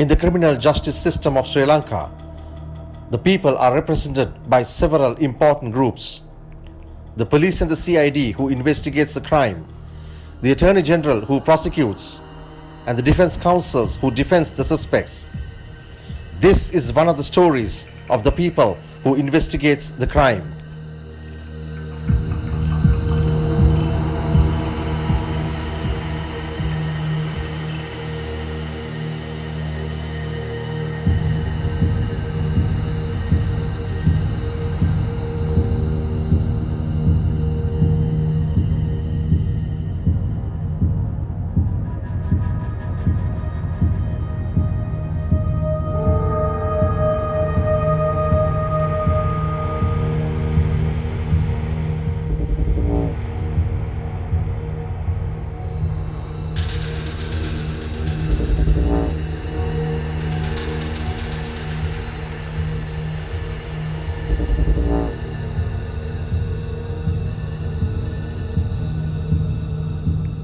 In the criminal justice system of Sri Lanka, the people are represented by several important groups. The police and the CID who investigates the crime, the Attorney General who prosecutes, and the defense counsels who defends the suspects. This is one of the stories of the people who investigates the crime.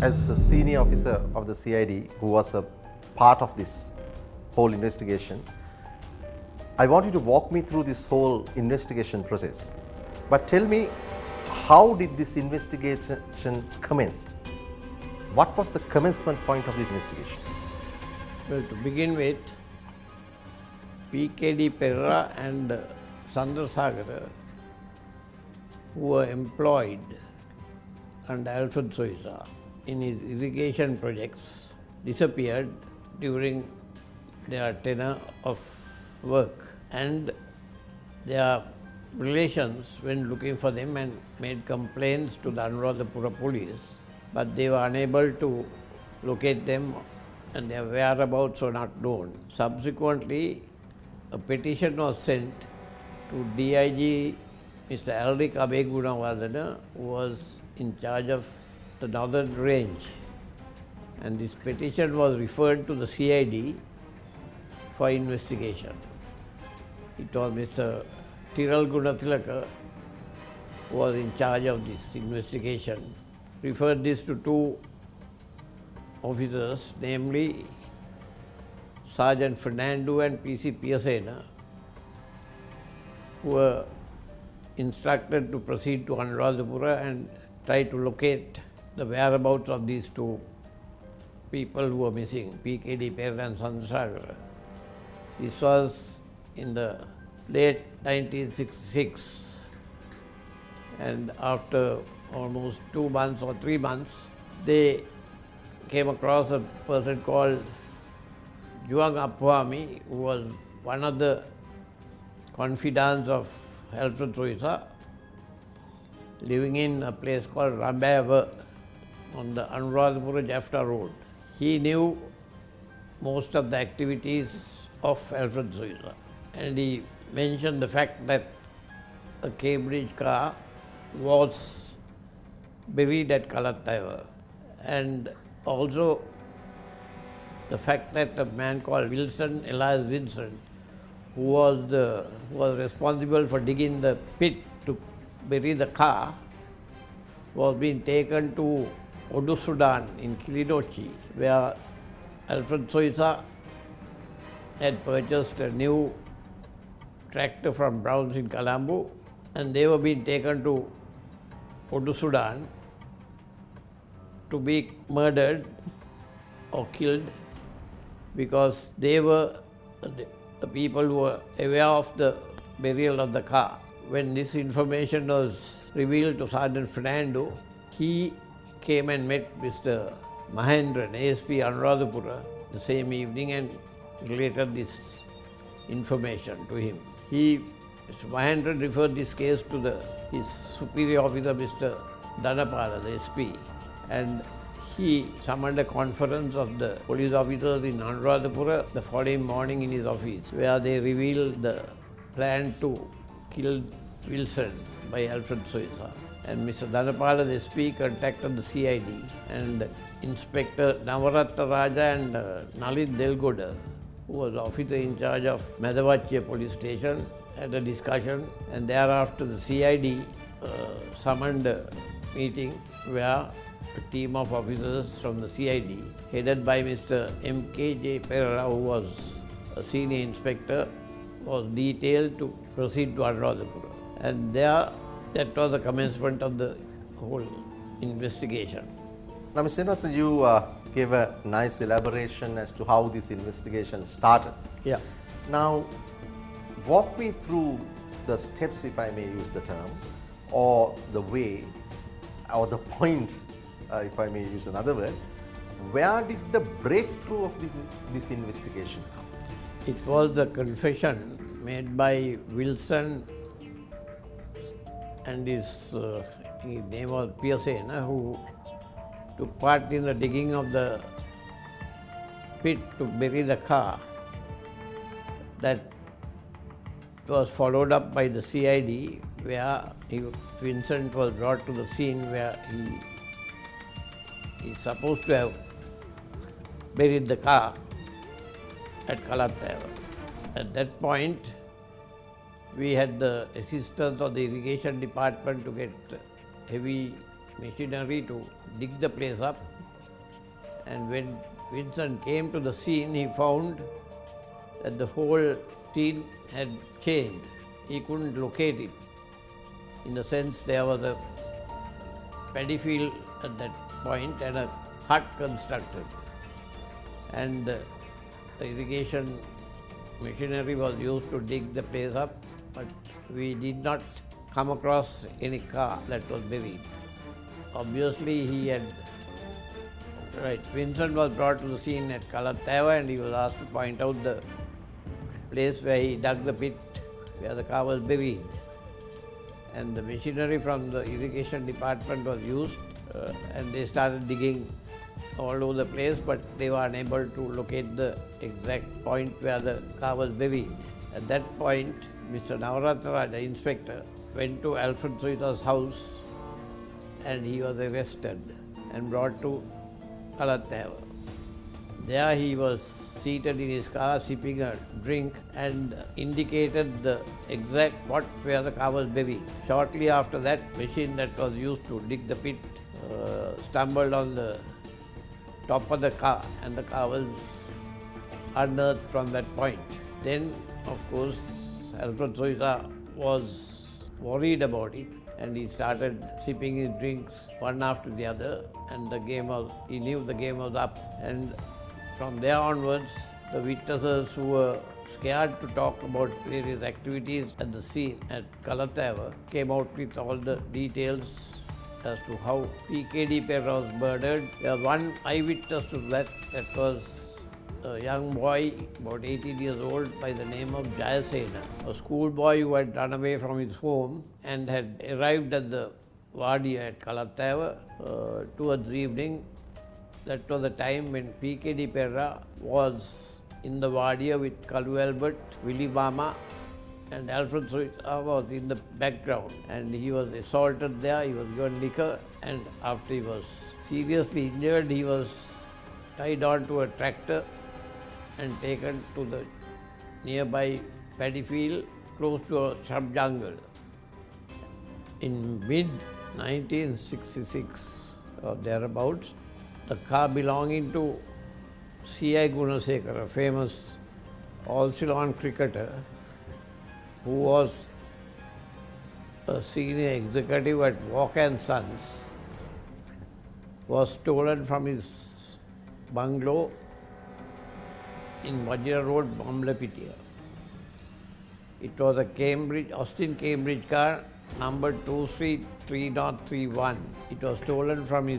As a senior officer of the CID who was a part of this whole investigation, I want you to walk me through this whole investigation process. But tell me, how did this investigation commenced? What was the commencement point of this investigation? Well, to begin with, PKD Perra and Sandrasagara, who were employed under Alfred Soisa in his irrigation projects, disappeared during their tenure of work, and their relations went looking for them and made complaints to the Anuradhapura police, but they were unable to locate them and their whereabouts were not known. Subsequently, a petition was sent to DIG Mr. Alrik Abegunawardena, who was in charge of the Northern Range, and this petition was referred to the CID for investigation. It was Mr. Tiral Gunathilaka who was in charge of this investigation, referred this to two officers, namely Sergeant Fernando and PC Piasena, who were instructed to proceed to Anuradhapura and try to locate the whereabouts of these two people who were missing, PKD Perra and Sandrasagara. This was in the late 1966, and after almost 2 months or 3 months, they came across a person called Juang Apwami, who was one of the confidants of Alfred Soisa, living in a place called Rambava on the Anuradhapura Jaffna Road. He knew most of the activities of Alfred Soisa, and he mentioned the fact that a Cambridge car was buried at KALATTAWA, and also the fact that a man called Wilson, Elias Vincent, who was responsible for digging the pit to bury the car, was being taken to Odusudan in Kilinochi, where Alfred Soisa had purchased a new tractor from Browns in Colombo, and they were being taken to Odusudan to be murdered or killed, because they were the people who were aware of the burial of the car. When this information was revealed to Sergeant Fernando, he came and met Mr. Mahendran, ASP Anuradhapura, the same evening and related this information to him. Mr. Mahendran referred this case to his superior officer, Mr. Dhanapala, the SP, and he summoned a conference of the police officers in Anuradhapura the following morning in his office, where they revealed the plan to kill Wilson by Alfred Soisa. And Mr. Dhanapala, the SP, contacted the CID, and Inspector Navaratta Raja and Nalit Delgoda, who was officer in charge of Madhavachya police station, had a discussion, and thereafter the CID summoned a meeting where a team of officers from the CID, headed by Mr. M.K.J. Perera, who was a senior inspector was detailed to proceed to Anuradhapura. And there, that was the commencement of the whole investigation. Now, Mr. Srinath, you gave a nice elaboration as to how this investigation started. Yeah. Now, walk me through the steps, if I may use the term, or the way, or the point, if I may use another word. Where did the breakthrough of this investigation come? It was the confession made by Wilson and his name was Piasena, who took part in the digging of the pit to bury the car. That was followed up by the CID, where Vincent was brought to the scene where he's supposed to have buried the car at KALATTAWA. At that point, we had the assistance of the irrigation department to get heavy machinery to dig the place up. And when Vincent came to the scene, he found that the whole scene had changed. He couldn't locate it. In a sense, there was a paddy field at that point and a hut constructed. And the irrigation machinery was used to dig the place up, but we did not come across any car that was buried. Obviously, Vincent was brought to the scene at KALATTAWA and he was asked to point out the place where he dug the pit where the car was buried. And the machinery from the irrigation department was used and they started digging all over the place, but they were unable to locate the exact point where the car was buried. At that point, Mr. Navarathara, the inspector, went to Alfred Soita's house and he was arrested and brought to KALATTAWA. There he was seated in his car sipping a drink and indicated the exact spot where the car was buried. Shortly after that, machine that was used to dig the pit stumbled on the top of the car and the car was unearthed from that point. Then, of course, Alfred Soita was worried about it and he started sipping his drinks one after the other and he knew the game was up. And from there onwards, the witnesses who were scared to talk about various activities at the scene at KALATTAWA came out with all the details as to how PKD Perra was murdered. There was one eyewitness to that was a young boy, about 18 years old, by the name of Jayasena, a schoolboy who had run away from his home and had arrived at the Wadi at KALATTAWA towards evening. That was the time when PKD Perra was in the Wadi with Kalu Albert, Willie Bama, and Alfred Soita was in the background. And he was assaulted there, he was given liquor, and after he was seriously injured, he was tied onto a tractor and taken to the nearby paddy field close to a shrub jungle. In mid-1966 or thereabouts, the car belonging to C.I. Gunasekara, a famous all-Ceylon cricketer who was a senior executive at Walk & Sons, was stolen from his bungalow in Vajra Road, Bamlapitia. It was a Austin Cambridge car, number 233-3031. It was stolen from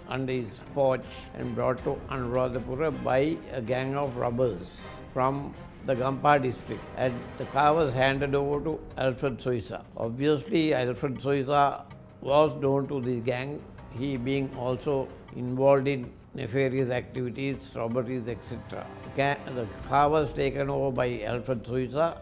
under his porch and brought to Anuradhapura by a gang of robbers from the Gampa district. And the car was handed over to Alfred Soita. Obviously, Alfred Soita was known to the gang, he being also involved in nefarious activities, robberies, etc. The car was taken over by Alfred Soita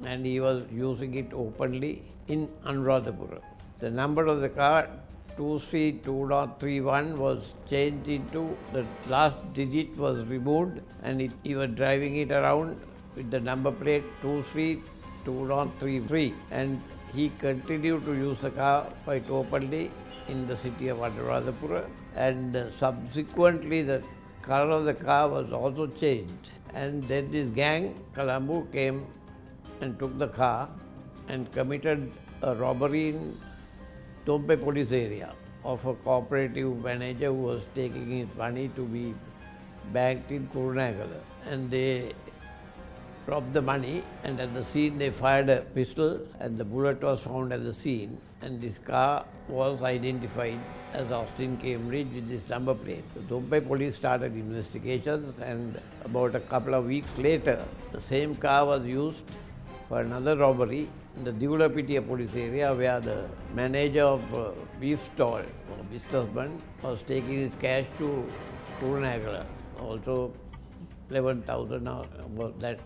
and he was using it openly in Anuradhapura. The number of the car, 232.31, was changed into, the last digit was removed and he was driving it around with the number plate 232.33, and he continued to use the car quite openly in the city of Anuradhapura, and subsequently the color of the car was also changed. And then this gang, Colombo, came and took the car and committed a robbery in Tompe police area of a cooperative manager who was taking his money to be banked in Kurunagala. And they robbed the money, and at the scene they fired a pistol, and the bullet was found at the scene, and this car was identified as Austin Cambridge with this number plate. The Tompe police started investigations, and about a couple of weeks later, the same car was used for another robbery in the Divulapitia police area, where the manager of beef stall, or businessman, was taking his cash to Kurunagala, also 11,000 or about that.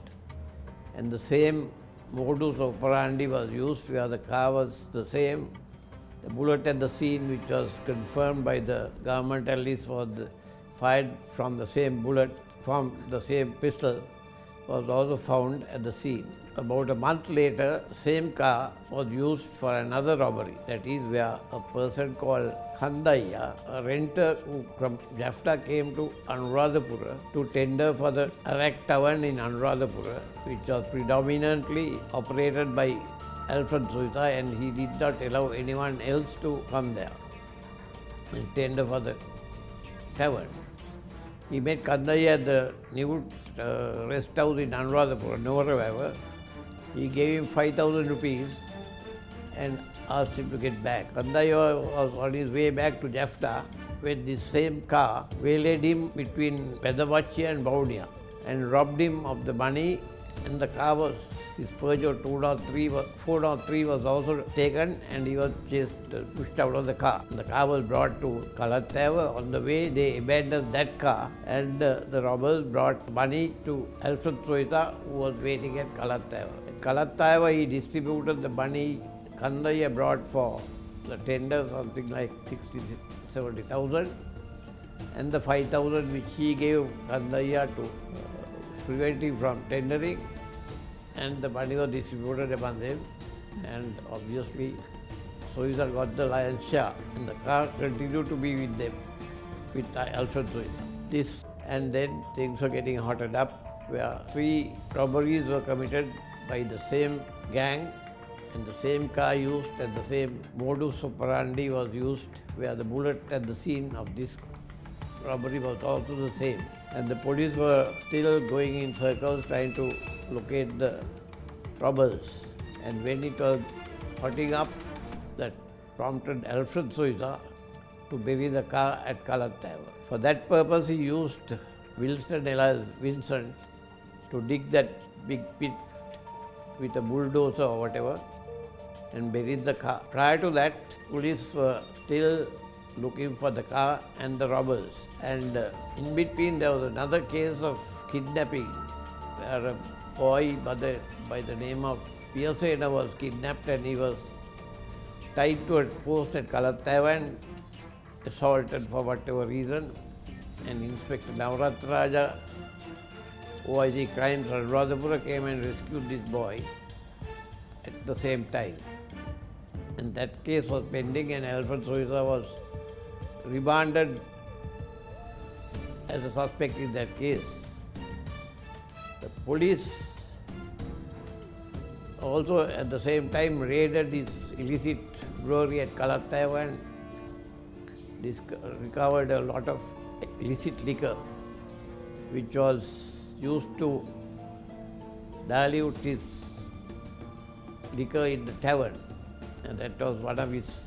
And the same modus operandi was used, where the car was the same. The bullet at the scene, which was confirmed by the government at least, was fired from the same bullet, from the same pistol, was also found at the scene. About a month later, same car was used for another robbery. That is where a person called Khandaya, a renter who from Jaffna, came to Anuradhapura to tender for the Arak Tavern in Anuradhapura, which was predominantly operated by Alfred Soita, and he did not allow anyone else to come there and tender for the tavern. He met Khandaya at the new rest house in Anuradhapura, Novaravavar. He gave him 5,000 rupees and asked him to get back. Khandaya was on his way back to Jaffna when this same car waylaid him between Pedavachi and Baunia and robbed him of the money, and the car was, his Peugeot 403 was also taken, and he was pushed out of the car. The car was brought to KALATTAWA. On the way, they abandoned that car, and the robbers brought money to Alfred Soita, who was waiting at KALATTAWA. At KALATTAWA, he distributed the money Khandaya brought for the tender, something like 70,000, and the 5,000 which he gave Khandaya to prevent him from tendering, and the money was distributed among them, and obviously Soita got the lion's share, and the car continued to be with them, with Alfred Soita. And then things were getting hotted up, where 3 robberies were committed by the same gang, and the same car used, and the same modus operandi was used, where the bullet at the scene of this robbery was also the same. And the police were still going in circles trying to locate the robbers. And when it was hotting up, that prompted Alfred Soita to bury the car at KALATTAWA. For that purpose, he used Wilson alias Vincent to dig that big pit with a bulldozer or whatever and buried the car. Prior to that, police were still looking for the car and the robbers. And in between, there was another case of kidnapping, where a boy by the name of Piyasena was kidnapped, and he was tied to a post at KALATTAWA and assaulted for whatever reason. And Inspector Navaratraja, OIG Crimes Anuradhapura, came and rescued this boy at the same time. And that case was pending, and Alfred Soita was remanded as a suspect in that case. The police also at the same time raided his illicit brewery at KALATTAWA and recovered a lot of illicit liquor, which was used to dilute his liquor in the tavern, and that was one of his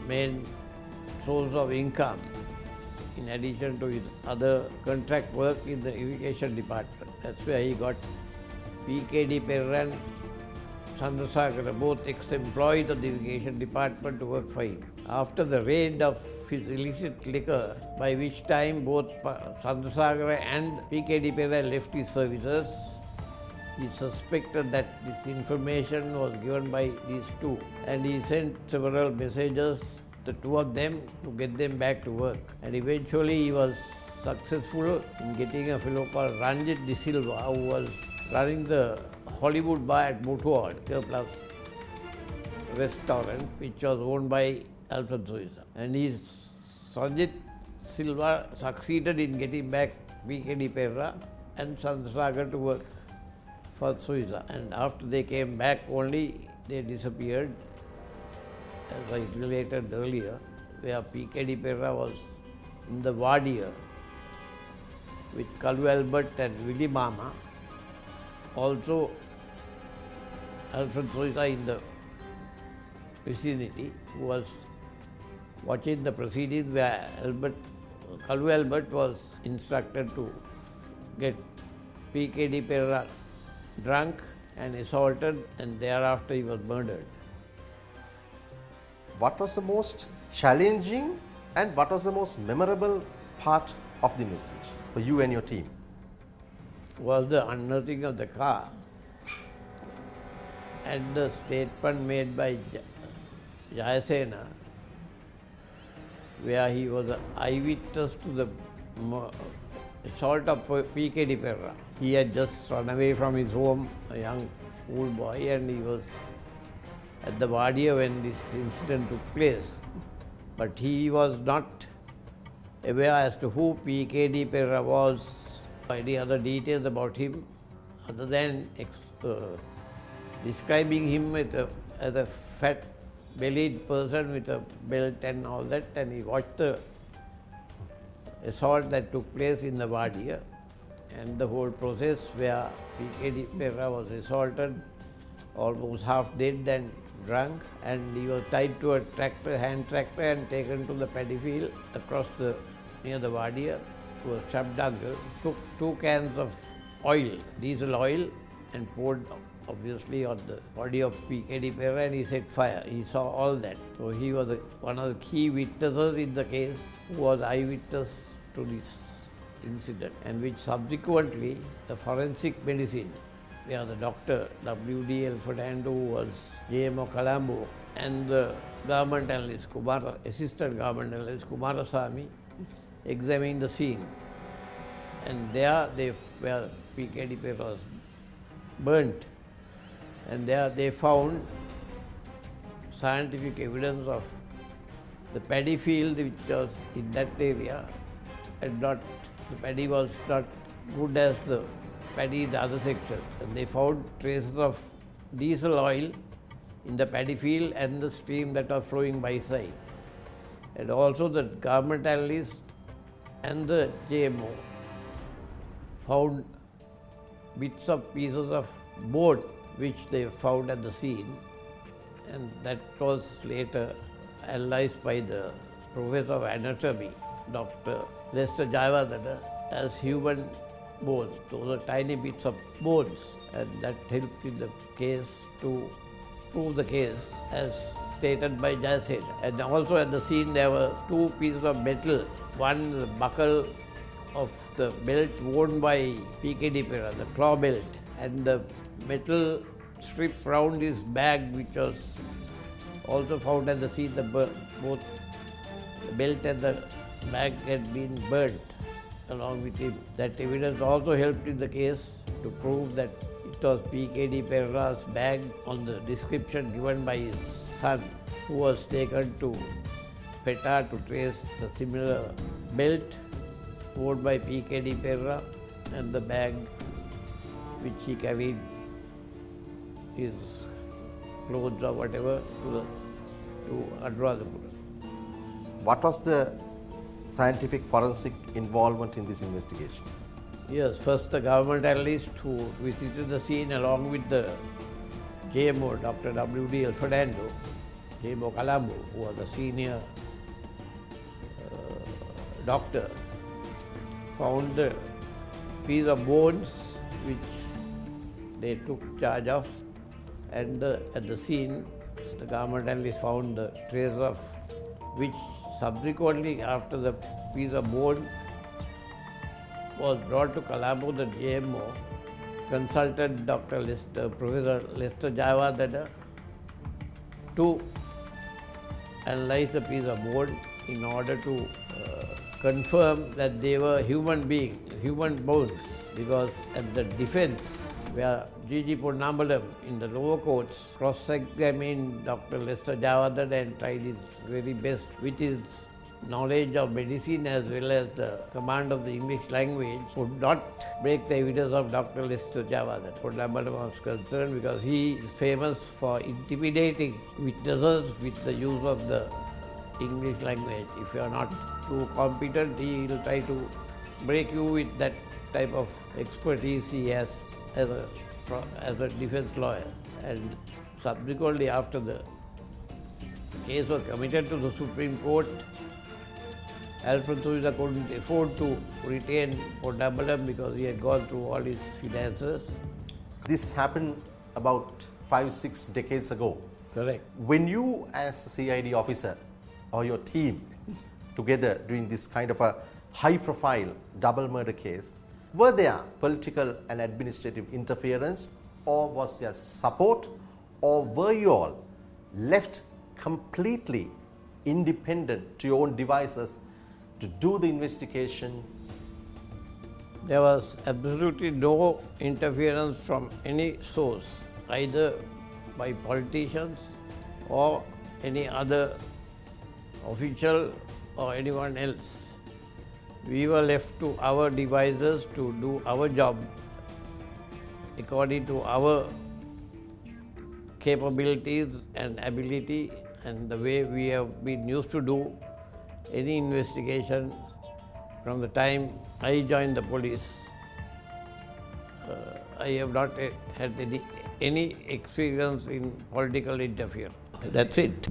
main source of income, in addition to his other contract work in the irrigation department. That's where he got PKD Perran, Chandrasakara, both ex-employees of the irrigation department, to work for him. After the raid of his illicit liquor, by which time both Chandrasakara and PKD Perran left his services, he suspected that this information was given by these two, and he sent several messages, the two of them, to get them back to work. And eventually he was successful in getting a fellow called Ranjit De Silva, who was running the Hollywood bar at Mutual Plus restaurant, which was owned by Alfred Soita. And Ranjit Silva succeeded in getting back PKD Perra and Sandrasagar to work for Suiza. And after they came back only, they disappeared, as I related earlier, where PKD Perra was in the Wadia with Kalu Albert and Willy Mama. Also, Alfred Suiza in the vicinity, who was watching the proceedings, where Kalu Albert was instructed to get PKD Perra drunk and assaulted, and thereafter he was murdered. What was the most challenging and what was the most memorable part of the investigation for you and your team? Was the unearthing of the car and the statement made by Jayasena, where he was an eyewitness to the assault of PKD Perra. He had just run away from his home, a young schoolboy, and he was at the Wadia when this incident took place. But he was not aware as to who PKD Perra was, or any other details about him, other than describing him as a fat bellied person with a belt and all that, and he watched the assault that took place in the Wadia and the whole process where PKD Perra was assaulted, almost half dead and drunk, and he was tied to a tractor, hand tractor, and taken to the paddy field near the Wadia to a shrub jungle. Took 2 cans of oil, diesel oil, and poured obviously on the body of PKD Perra, and he set fire. He saw all that. So he was one of the key witnesses in the case, who was eyewitness to this incident, and which subsequently the forensic medicine, where the doctor W.D. L. Fernando, who was JMO Colombo, and the government analyst, assistant government analyst Kumarasamy, examined the scene. And there where PKD Perra was burnt, and there they found scientific evidence of the paddy field which was in that area, and the paddy was not good as the paddy in the other sections. And they found traces of diesel oil in the paddy field and the stream that was flowing by side. And also the government analyst and the JMO found pieces of board which they found at the scene, and that was later analyzed by the professor of anatomy, Dr. Lester Jayawardena, as human bones. Those are tiny bits of bones, and that helped in the case to prove the case as stated by Jayasena. And also at the scene there were 2 pieces of metal, one the buckle of the belt worn by PKD Perra, the claw belt, and the metal strip round his bag, which was also found at the scene. Both the belt and the bag had been burnt along with him. That evidence also helped in the case to prove that it was PKD Perra's bag on the description given by his son, who was taken to PETA to trace a similar belt worn by PKD Perra and the bag which he carried his clothes or whatever to Anuradhapura. What was the scientific forensic involvement in this investigation? Yes, first the government analyst who visited the scene along with the JMO, Dr. W.D. L. Fernando, JMO Colombo, who was the senior doctor, found the piece of bones which they took charge of, and at the scene the government analyst found the trace of which subsequently, after the piece of bone was brought to Colombo, the JMO consulted Professor Lester Jayawardena to analyze the piece of bone in order to confirm that they were human bones, because at the defense, where G.G. Ponnambalam in the lower courts cross-examined Dr. Lester Jayawardena and tried his very best with his knowledge of medicine as well as the command of the English language would not break the evidence of Dr. Lester Java that Kodambalam was concerned, because he is famous for intimidating witnesses with the use of the English language. If you are not too competent, he will try to break you with that type of expertise he has as a defense lawyer. And subsequently, after the case was committed to the Supreme Court, Alfred Souza couldn't afford to retain Kodambalam because he had gone through all his finances. This happened about 5-6 decades ago. Correct. When you, as a CID officer or your team, together doing this kind of a high-profile double murder case, were there political and administrative interference, or was there support, or were you all left completely independent to your own devices to do the investigation? There was absolutely no interference from any source, either by politicians or any other official or anyone else. We were left to our devices to do our job according to our capabilities and ability and the way we have been used to do any investigation from the time I joined the police. I have not had any experience in political interference. That's it.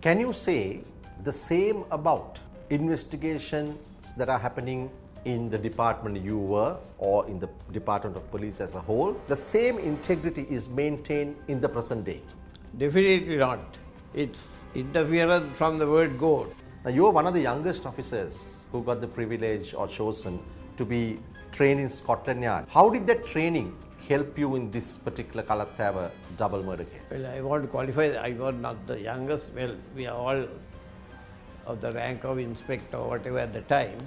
Can you say the same about investigations that are happening in the department you were, or in the Department of Police as a whole? The same integrity is maintained in the present day? Definitely not. It's interference from the word go. Now, you are one of the youngest officers who got the privilege or chosen to be trained in Scotland Yard. How did that training help you in this particular KALATTAWA double murder case? Well, I want to qualify, I was not the youngest. Well, we are all of the rank of inspector or whatever at the time,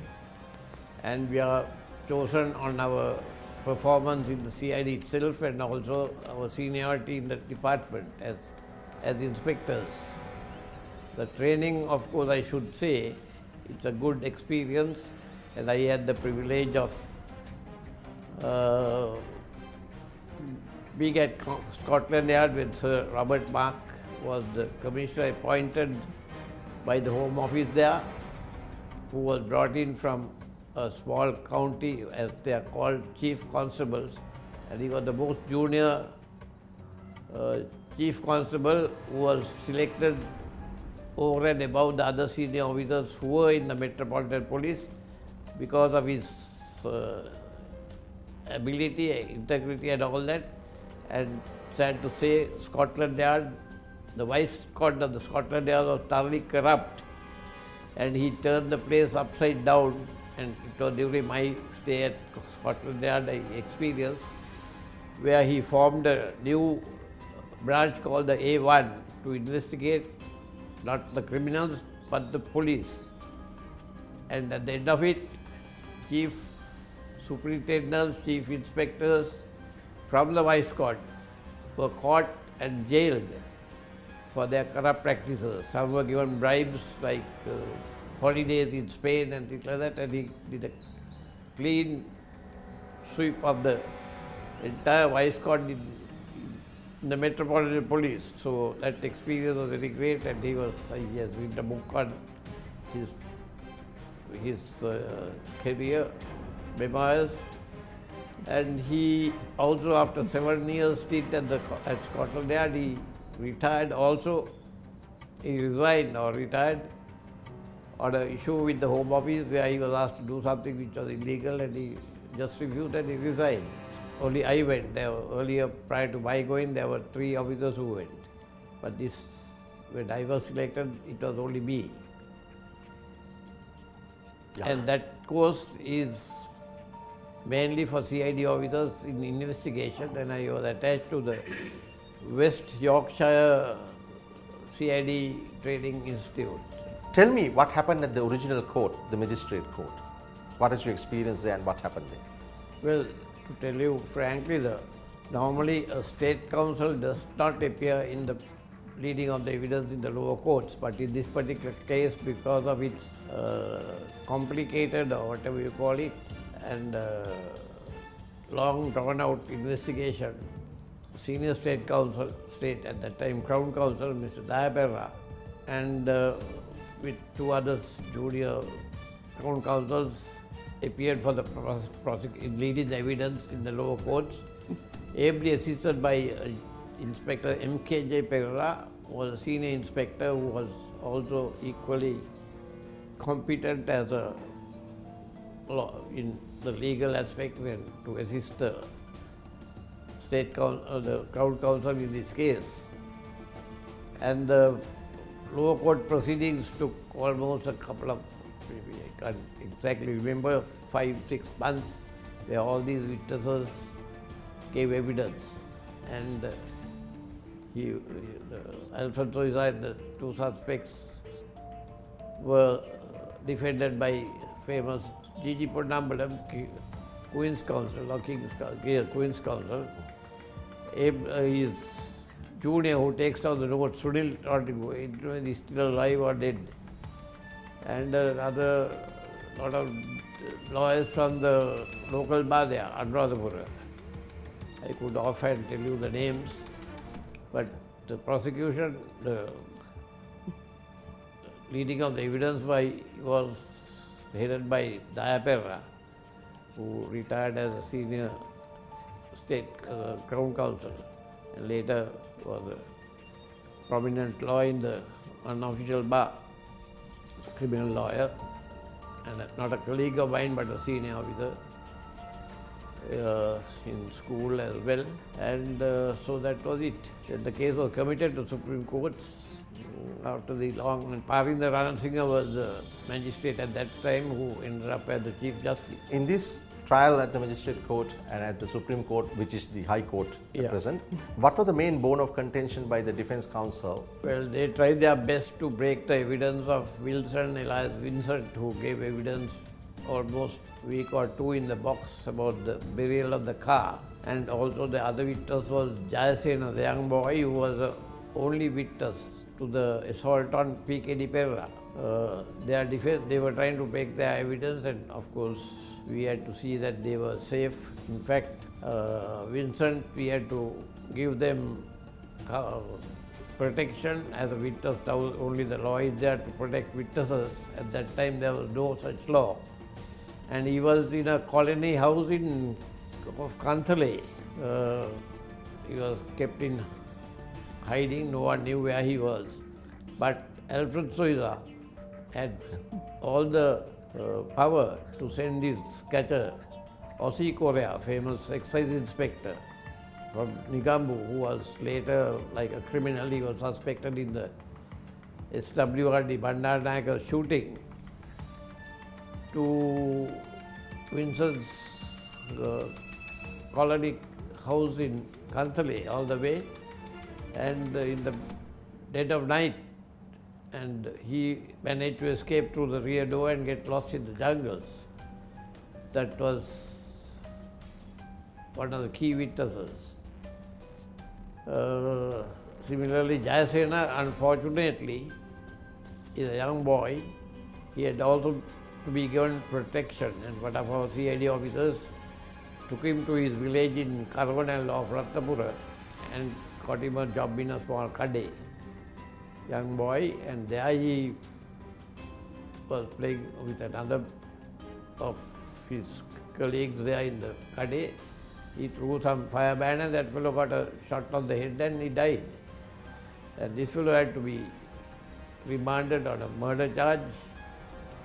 and we are chosen on our performance in the CID itself and also our seniority in the department as inspectors. The training, of course, I should say, it's a good experience, and I had the privilege of being at Scotland Yard when Sir Robert Mark was the commissioner appointed by the Home Office there, who was brought in from a small county, as they are called, chief constables, and he was the most junior chief constable who was selected over and above the other senior officers who were in the Metropolitan Police because of his ability, integrity and all that. And sad to say, Scotland Yard, the Vice Scot of the Scotland Yard was thoroughly corrupt, and he turned the place upside down. And it was during my stay at Scotland Yard I experienced, where he formed a new branch called the A1 to investigate not the criminals but the police. And at the end of it, chief superintendents, chief inspectors from the Vice Scot were caught and jailed for their corrupt practices. Some were given bribes like holidays in Spain and things like that, and he did a clean sweep of the entire Vice Scot in the Metropolitan Police. So that experience was very great, and he has written a book on his career, memoirs. And he also, after 7 years stint at Scotland Yard, he retired also. He resigned or retired on an issue with the Home Office where he was asked to do something which was illegal, and he just refused and he resigned. Only I went. There were, earlier, prior to my going, there were 3 officers who went. But when I was selected, it was only me. Yeah. And that course is mainly for CID officers in investigation, and I was attached to the West Yorkshire CID Training Institute. Tell me what happened at the original court, the magistrate court. What is your experience there and what happened there? Well, to tell you frankly, normally a state counsel does not appear in the reading of the evidence in the lower courts, but in this particular case, because of its complicated or whatever you call it, and long drawn out investigation, senior state counsel, at that time Crown Counsel, Mr. Dayaperra, and with two others, junior Crown Counsels, appeared for the leading the evidence in the lower courts, ably assisted by Inspector M.K.J. Pereira, was a senior inspector who was also equally competent as a in the legal aspect and to assist the the Crown Counsel in this case. And the lower court proceedings took almost a couple of, maybe I can't exactly remember, 5-6 months, where all these witnesses gave evidence. And Alfred Soiza and the two suspects were defended by famous G.G. Ponnambalam, Queen's Counsel or Queen's Counsel. His junior who takes down the note, Sunil Tortigo, whether he's still alive or dead. And another lot of lawyers from the local bar there, Anuradhapura. I could offhand tell you the names, but the prosecution, the leading of the evidence was headed by Dayaperra, who retired as a senior state Crown Counsel and later was a prominent lawyer in the unofficial bar, criminal lawyer, and not a colleague of mine but a senior officer in school as well. And so that was it. Then the case was committed to Supreme Courts after the long, and Parinder Ranasinghe was the magistrate at that time who ended up as the Chief Justice. In this trial at the magistrate court and at the Supreme Court, which is the High Court at present, what was the main bone of contention by the defense counsel? Well, they tried their best to break the evidence of Elias Vincent, who gave evidence almost a week or two in the box about the burial of the car. And also the other witness was Jayasena, the young boy who was the only witness to the assault on P.K.D. Pereira. They were trying to break their evidence, and of course we had to see that they were safe. In fact, Vincent, we had to give them protection as a witness. Only the law is there to protect witnesses. At that time there was no such law. And he was in a colony house of Kantale. He was kept in hiding, no one knew where he was. But Alfred Soiza had all the power to send his catcher, Ossie Correa, famous excise inspector from Nigambu, who was later like a criminal. He was suspected in the SWRD Bandaranaike shooting, to Vincent's colony house in Kantale all the way, and in the dead of night, and he managed to escape through the rear door and get lost in the jungles. That was one of the key witnesses. Similarly, Jayasena, unfortunately, is a young boy. He had also to be given protection, and one of our CID officers took him to his village in Karvanal of Ratnapura and got him a job in a small kade. Young boy, and there he was playing with another of his colleagues there in the kade. He threw some fire banner, that fellow got a shot on the head and he died. And this fellow had to be remanded on a murder charge,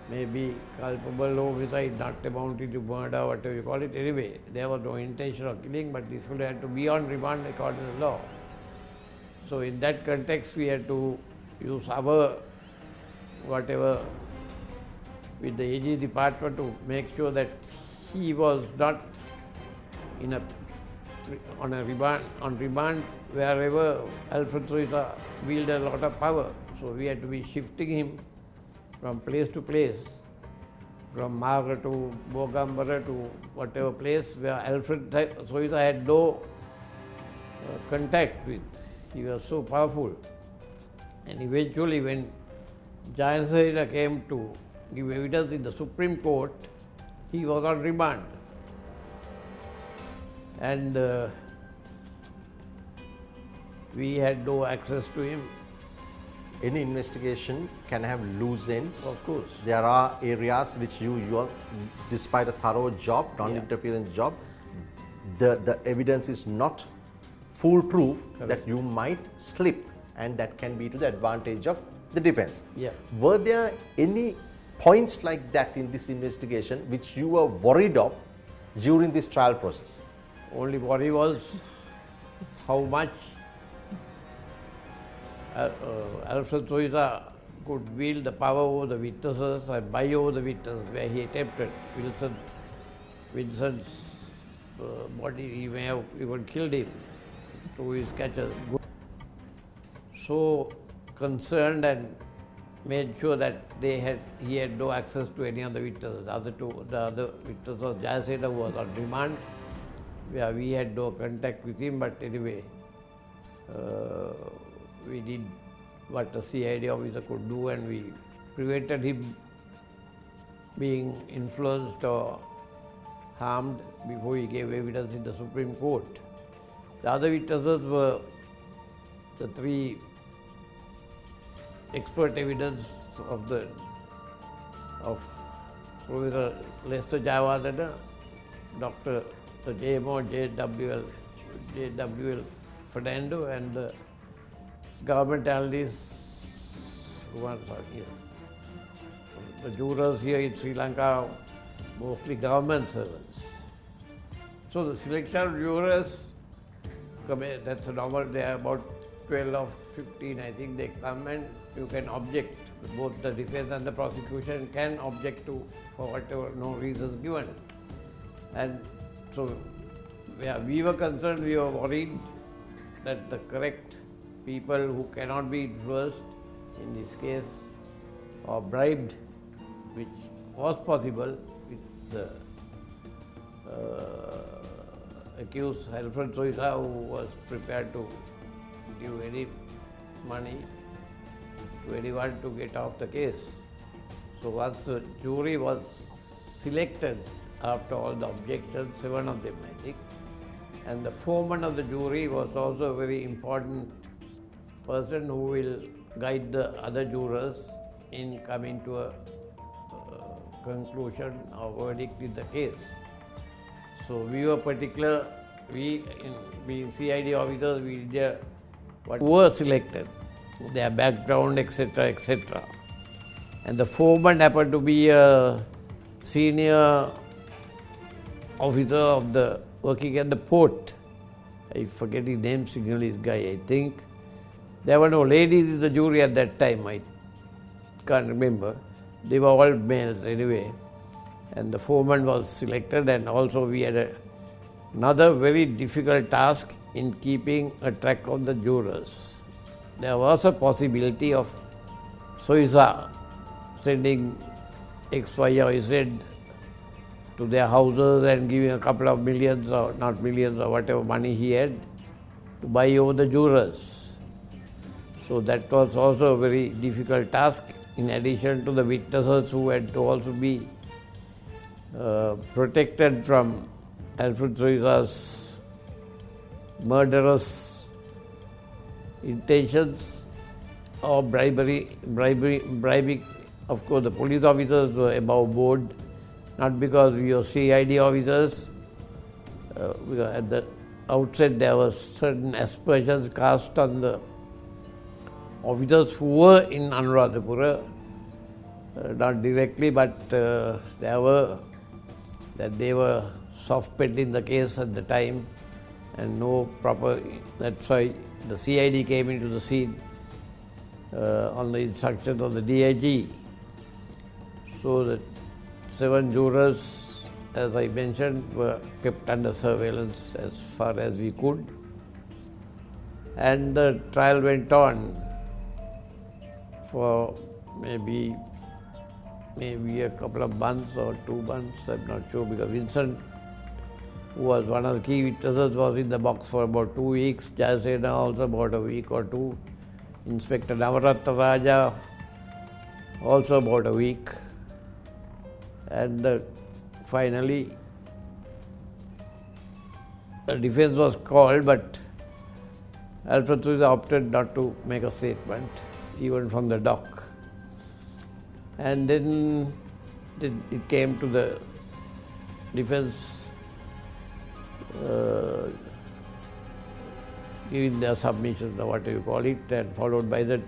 maybe culpable homicide, not amounting to murder, whatever you call it. Anyway, there was no intention of killing, but this fellow had to be on remand according to the law. So in that context, we had to use our whatever with the AG department to make sure that he was not on remand wherever Alfred Soiza wielded a lot of power. So we had to be shifting him from place to place, from Marga to Bogambara to whatever place where Alfred Soita had no contact with. He was so powerful. And eventually when Giant Soita came to give evidence in the Supreme Court, he was on remand. And we had no access to him. Any investigation can have loose ends. Of course. There are areas which you despite a thorough job, non-interference job, the evidence is not foolproof. Correct. That you might slip, and that can be to the advantage of the defense. Yeah. Were there any points like that in this investigation which you were worried of during this trial process? Only worry was how much Alfred Soita could wield the power over the witnesses and buy over the witnesses, where he attempted. Vincent's body, he may have even killed him through his catches. So concerned and made sure that he had no access to any of the witnesses. The other witness was Jayasena, who was on remand, where we had no contact with him, but anyway, we did what a CID officer could do, and we prevented him being influenced or harmed before he gave evidence in the Supreme Court. The other witnesses were the three expert evidence of Professor Lester Jayawardena, Dr. JMO J.W.L. Fernando, and the government analysts who are the jurors here in Sri Lanka, mostly government servants. So the selection of jurors, that's a normal, they are about 12 or 15, I think they come, and you can object. Both the defense and the prosecution can object to for whatever, no reasons given. And so where we were concerned, we were worried that the correct people who cannot be influenced in this case or bribed, which was possible with the accused Alfred Soita, who was prepared to give any money to anyone to get off the case. So once the jury was selected after all the objections, 7 of them I think, and the foreman of the jury was also a very important person who will guide the other jurors in coming to a conclusion or verdict in the case. So we were particular, being CID officers, we did what were selected, their background, etc., etc. And the foreman happened to be a senior officer of the working at the port. I forget his name, signalist guy, I think. There were no ladies in the jury at that time, I can't remember. They were all males anyway. And the foreman was selected, and also we had another very difficult task in keeping a track of the jurors. There was a possibility of Soita sending X, Y, or Z to their houses and giving a couple of millions, or not millions, or whatever money he had to buy over the jurors. So that was also a very difficult task, in addition to the witnesses who had to also be protected from Alfred Soita's murderous intentions or bribing. Of course, the police officers were above board, not because we were CID officers. At the outset, there was certain aspersions cast on the officers who were in Anuradhapura, not directly, but they were soft-pedaled in the case at the time, and no proper. That's why the CID came into the scene on the instructions of the DIG. So the 7 jurors, as I mentioned, were kept under surveillance as far as we could, and the trial went on for maybe maybe a couple of months or 2 months, I'm not sure, because Vincent, who was one of the key witnesses, was in the box for about 2 weeks. Jayasena also about a week or two. Inspector Navaratta Raja also about a week. And finally, the defense was called, but Alfred Sousa opted not to make a statement, even from the dock. And then it came to the defense giving their submissions, or whatever you call it, and followed by the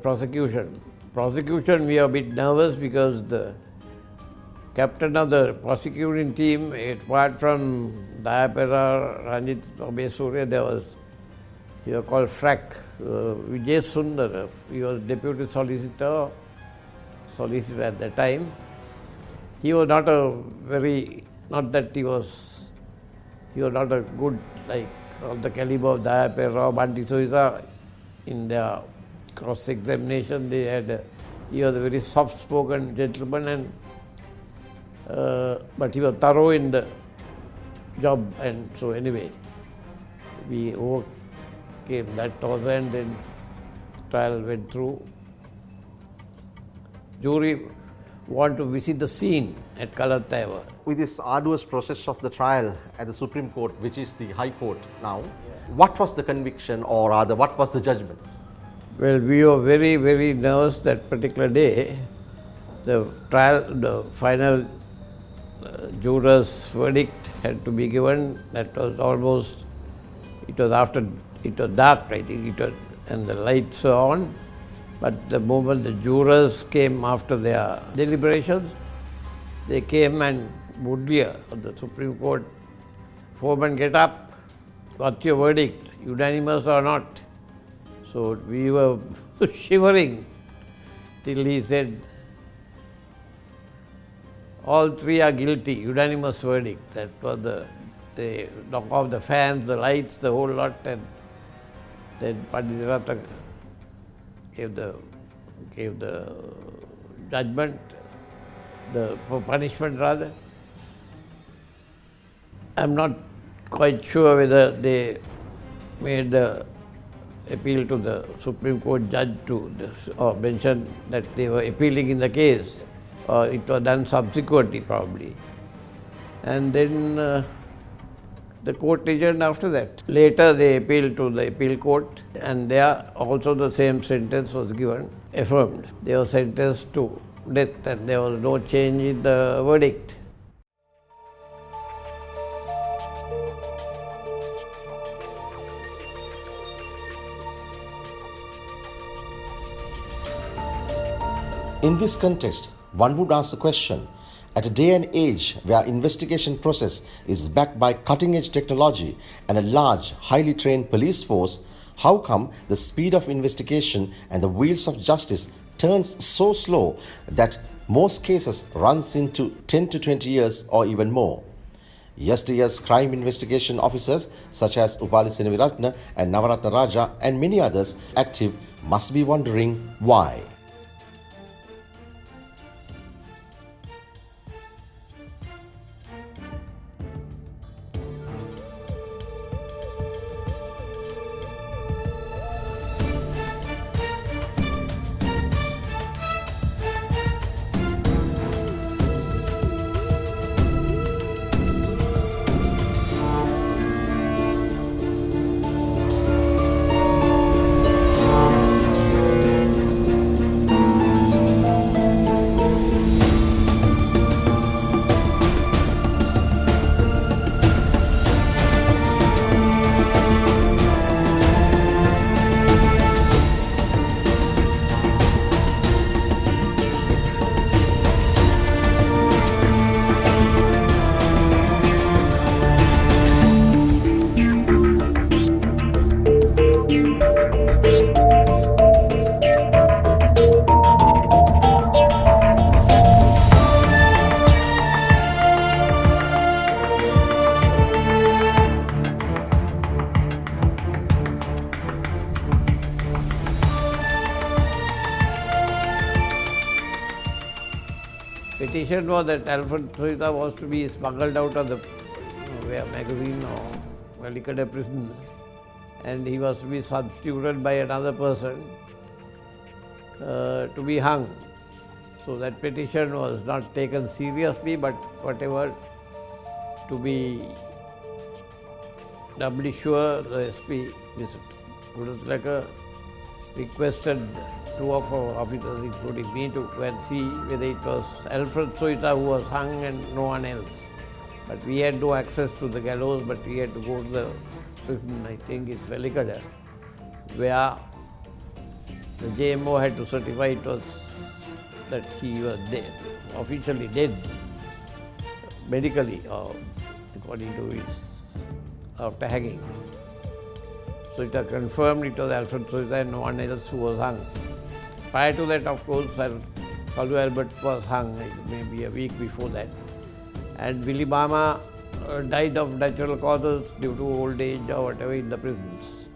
prosecution. Prosecution, we are a bit nervous because the captain of the prosecuting team, apart from Dayapera, Ranjit Obesurya, he was called Frack, Vijay Sundar. He was deputy solicitor at that time. He was not not a good, like, of the caliber of Dayapera or Banti Soisa. In their cross-examination, he was a very soft-spoken gentleman, and but he was thorough in the job, and so anyway, we overcame that also, and then trial went through. Jury want to visit the scene at Kalattawaka. With this arduous process of the trial at the Supreme Court, which is the High Court now, what was the conviction, or rather, what was the judgment? Well, we were very, very nervous that particular day. The final juror's verdict had to be given. That was almost, it was dark, I think, and the lights were on. But the moment the jurors came after their deliberations, they came and would be of the Supreme Court, foreman, get up, what's your verdict, unanimous or not? So we were shivering till he said, all three are guilty, unanimous verdict. That was they knock off the fans, the lights, the whole lot, and then Pandit gave the judgment, for punishment rather. I'm not quite sure whether they made the appeal to the Supreme Court judge or mentioned that they were appealing in the case, or it was done subsequently probably. And then the court adjourned after that. Later they appealed to the appeal court, and there also the same sentence was given, affirmed. They were sentenced to death, and there was no change in the verdict. In this context, one would ask the question, at a day and age where investigation process is backed by cutting-edge technology and a large, highly trained police force, how come the speed of investigation and the wheels of justice turns so slow that most cases runs into 10 to 20 years or even more? Yesteryear's crime investigation officers such as Upali Sinaviratna and Navaratna Raja and many others active must be wondering why. petition was that Alfred Soita was to be smuggled out of the magazine or Calicut prison, and he was to be substituted by another person to be hung. So that petition was not taken seriously, but whatever, to be doubly sure, the SP, Mr. Kudasthilaka, requested two of our officers, including me, to go and see whether it was Alfred Soita who was hung and no one else. But we had no access to the gallows, but we had to go to the prison, I think it's Velikada, where the JMO had to certify it was that he was dead, officially dead, medically, or according to his, after hanging. So it confirmed it was Alfred Soita and no one else who was hung. Prior to that, of course, Kalu Albert was hung, maybe a week before that. And Willie Bama died of natural causes due to old age or whatever in the prisons.